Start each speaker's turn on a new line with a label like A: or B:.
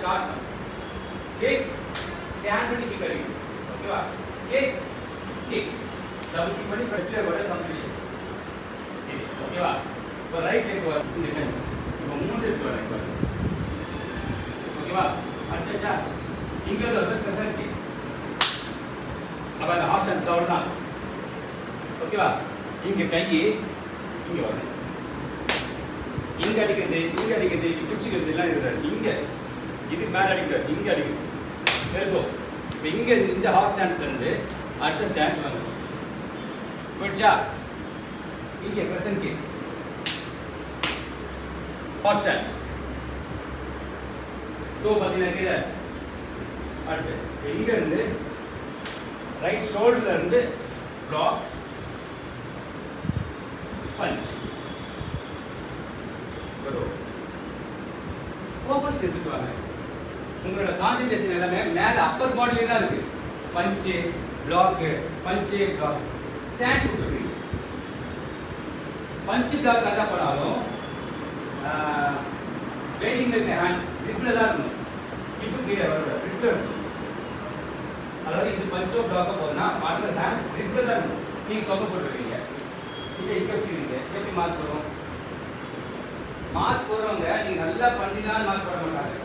A: காட்டணும். Cake stand பண்ணி kick அடிக்கணும். ஓகேவா? கேக் கிக் டபுள் கிக் பண்ணி ஃபர்ஸ்ட் லெக்கோட கம்ப்ளீஷன். ஓகேவா? இப்போ ரைட் லெக் இந்த டைம் இப்போ 3 இருக்கு வரேன். ஓகேவா? அடிச்சா இங்க வந்து பிரசன்ட் கிக். அப்ப அந்த ஹார்ஸ் அண்ட் சவுண்ட் தான். ஓகேவா? இங்க கை இங்க வரணும். இங்க அடிக்கிறது இங்க அடிக்கிறது பிடிச்சிக்கிறது எல்லாம் இருக்கிறார். இங்க இது மேல அடிக்கிறார். இங்க அடிக்கணும். எல்போ இப்போ இங்க இந்த ஹார்ஸ் ஸ்டாண்ட்ல இருந்து அடுத்த ஸ்டாண்ட்ஸ் வாங்க. போயிடுச்சா? இங்க பிரசன்ட் கிக் ஹார்ஸ் ஸ்டாண்ட்ஸ் டோ பார்த்தீங்கன்னா கீழே அடுத்து இங்க இருந்து ரைட் ஷோல்டர்ல இருந்து பிளாக் பஞ்ச் ஃபோக்கஸ் எடுத்துட்டு வாங்க. உங்களோட கான்சென்ட்ரேஷன் எல்லாமே மேல அப்பர் பாடியில தான் இருக்கு. பஞ்சு பிளாக் பஞ்சு பிளாக் ஸ்டாண்ட் கொடுத்துருக்கீங்க. பஞ்சு பிளாக் நல்லா பண்ணாலும் வெயிட்டிங்ல இருக்க ஹேண்ட் ட்ரிப்ல தான் இருக்கணும். இப்போ கீழே வர ட்ரிப்ல இருக்கணும். அதாவது இது பஞ்சோ பிளாக்கா போதுன்னா அடுத்த ஹேண்ட் ட்ரிப்ல தான் இருக்கணும். நீங்க தொகை போட்டுருக்கீங்க. இதை இங்க வச்சுக்கிறீங்க. எப்படி மார்க் வரும்? மார்க் போடுறவங்க நீங்க நல்லா பண்ணிதான் மார்க் போட மாட்டாங்க.